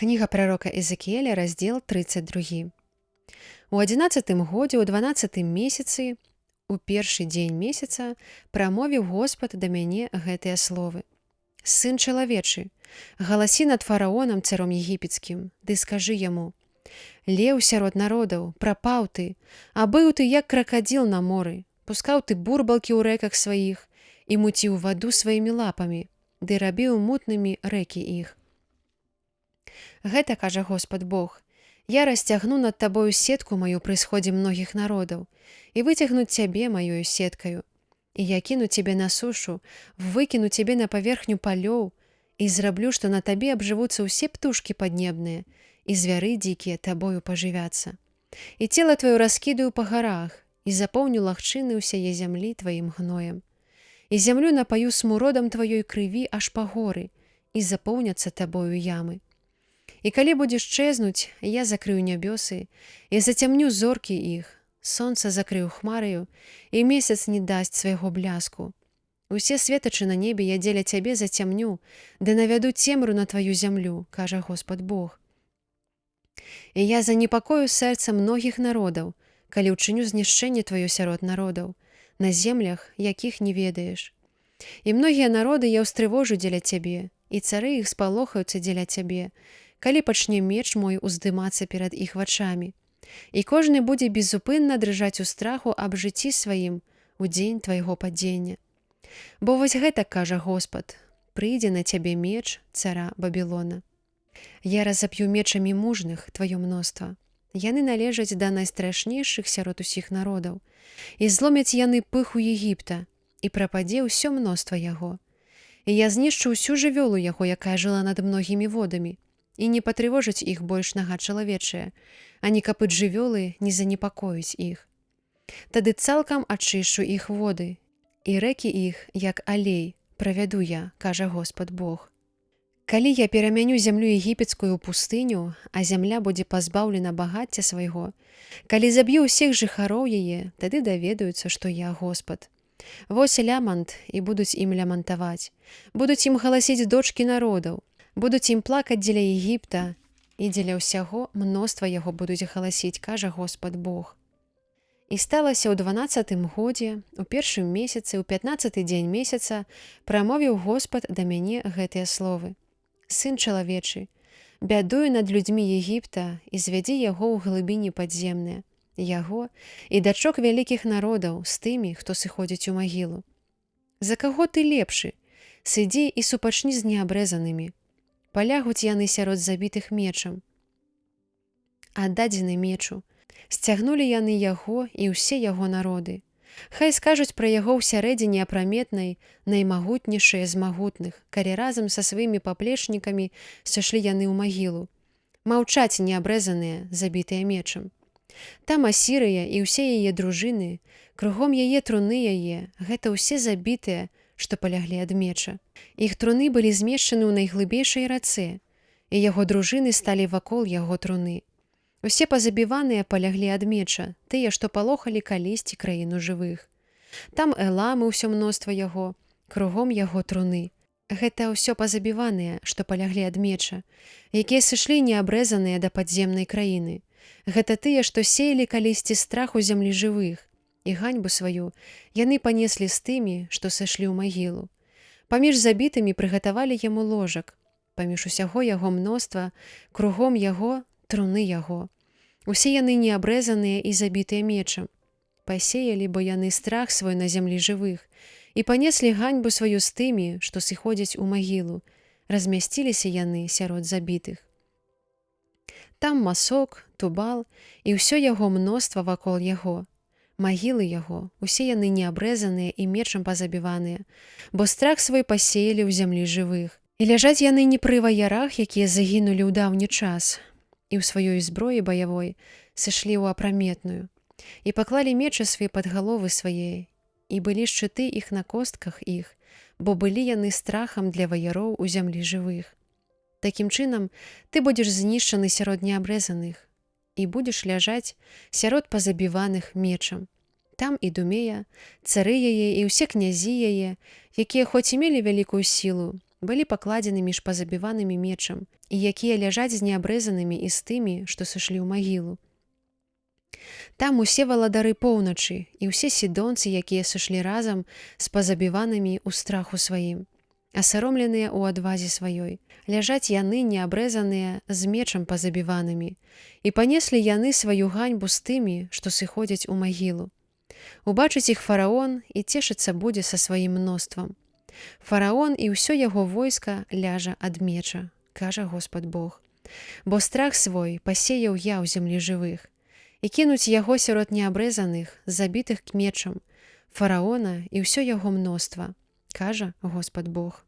Кніга прарока Эзекіэля, раздзел 32. У 11 годзе, у 12 месяцы, у першы дзень месяца, прамовіў Господ да мяне гэтыя словы. Сын чалавечы, галасі над фараонам, царом егіпецкім, ды скажы яму: леў сярод народаў, прапаў ты, а быў ты як кракадзіл на моры, пускаў ты бурбалкі ў рэках сваіх і муціў ваду сваімі лапамі, ды рабіў мутнымі рэкі іх. Гэта, кажа Господ Бог, я расцягну над табою сетку маю пры сходзе многіх народаў і выцягну цябе маёю сеткаю. І я кіну цябе на сушу, выкіну цябе на паверхню палёў і зраблю, што на табе абжывуцца ўсе птушкі паднебныя і звяры дзікія табою пажывяцца. І цела тваё раскідаю па гарах і запоўню лагчыны ўсяе зямлі тваім гноем. І зямлю напаю смуродам тваёй крыві аж па горы і запоўняцца табою ямы. І калі будзеш чэзнуць, я закрыю нябёсы і зацямню зоркі іх, сонца закрыю хмараю, і месяц не дасць свайго бляску. Усе светачы на небе я дзеля цябе зацямню, ды навяду цемру на тваю зямлю, кажа Господ Бог. І я занепакою сэрца многіх народаў, калі ўчыню знішчэнне тваё сярод народаў, на землях, якіх не ведаеш. І многія народы я ўстрывожу дзеля цябе, і цары іх спалохаюцца дзеля цябе, калі пачне меч мой уздымацца перад іх вачамі. І кожны будзе безупынна дрыжаць у страху аб жыцці сваім у дзень твайго падзення. Бо вось гэтак кажа Господ: прыйдзе на цябе меч цара Бабілона. Я разап'ю мечамі мужных тваё мноства. Яны належаць да найстрашнейшых сярод усіх народаў. І зломяць яны пыху Егіпта, і прападзе ўсё мноства яго. І я знішчу ўсю жывёлу яго, якая жыла над многімі водамі, і не патрывожыць іх больш нага чалавечая, ані капыт жывёлы не занепакоіць іх. Тады цалкам ачышчу іх воды, і рэкі іх, як алей, правяду я, кажа Господ Бог. Калі я перамяню зямлю егіпецкую ў пустыню, а зямля будзе пазбаўлена багацця свайго, калі заб'ю ўсіх жыхароў яе, тады даведаюцца, што я Господ. Вось лямант, і будуць ім лямантаваць, будуць ім галасіць дочкі народаў, будуць ім плакаць дзеля Егіпта, і дзеля ўсяго мноства яго будуць галасіць, кажа Господ Бог. І сталася ў 12 годзе, у першым месяцы, у 15 дзень месяца, прамовіў Господ да мяне гэтыя словы. Сын чалавечы, бядую над людзьмі Егіпта і звядзі яго ў глыбіні падземныя, яго і дачок вялікіх народаў з тымі, хто сыходзіць у магілу. За каго ты лепшы? Сыдзі і супачні з неабрэзанымі. Палягуць яны сярод забітых мечам. Аддадзены мечу. Сцягнулі яны яго і ўсе яго народы. Хай скажуць пра яго ўсярэдзіне апраметнай наймагутнейшыя з магутных, калі разам са сваімі паплечнікамі сышлі яны ў магілу. Маўчаць неабрэзаныя, забітыя мечам. Там Асірыя і ўсе яе дружыны, кругом яе труны яе, гэта ўсе забітыя, што паляглі ад меча. Іх труны былі змешчаны ў найглыбейшай рацэ, і яго дружыны сталі вакол яго труны. Усе пазабіваныя паляглі ад меча, тыя, што палохалі калісьці краіну жывых. Там Эламы ўсё мноства яго, кругом яго труны. Гэта ўсё пазабіваныя, што паляглі ад меча, якія сышлі неабрэзаныя да падземнай краіны. Гэта тыя, што сеялі калісьці страх у зямлі жывых, і ганьбу сваю яны панеслі з тымі, што сышлі ў магілу. Паміж забітымі прыгатавалі яму ложак, паміж усяго яго мноства, кругом яго труны яго. Усе яны неабрэзаныя і забітыя мечам. Пасеялі бо яны страх свой на зямлі жывых і панеслі ганьбу сваю з тымі, што сыходзяць у магілу. Размясціліся яны сярод забітых. Там Масок, Тубал і ўсё яго мноства вакол яго. Магілы яго, усе яны неабрэзаныя і мечам пазабіваныя, бо страх свой пасеялі ў зямлі жывых. І ляжаць яны не пры ваярах, якія загінулі ў даўні час, і ў сваёй зброі баявой сышлі ў апраметную, і паклалі мечы свае пад галовы свае, і былі шчыты іх на костках іх, бо былі яны страхам для ваяроў у зямлі жывых. Такім чынам, ты будзеш знішчаны сярод неабрэзаных, і будзеш ляжаць сярод пазабіваных мечам. Там Ідумея, цары яе і ўсе князі яе, якія хоць і мелі вялікую сілу, былі пакладзены між пазабіванымі мечам, і якія ляжаць з неабрэзанымі і з тымі, што сышлі ў магілу. Там усе валадары поўначы і ўсе сідонцы, якія сышлі разам з пазабіванымі ў страху сваім, асаромленыя ў адвазе сваёй. Ляжаць яны неабрэзаныя з мечам пазабіванымі, і панеслі яны сваю ганьбу з тымі, што сыходзяць у магілу. Убачыць іх фараон і цешыцца будзе са сваім мноствам. Фараон і ўсё яго войска ляжа ад меча, кажа Господ Бог. Бо страх свой пасеяў я ў зямлі жывых, і кінуць яго сярод неабрэзаных, забітых мечам, фараона і ўсё яго мноства, кажа Господ Бог.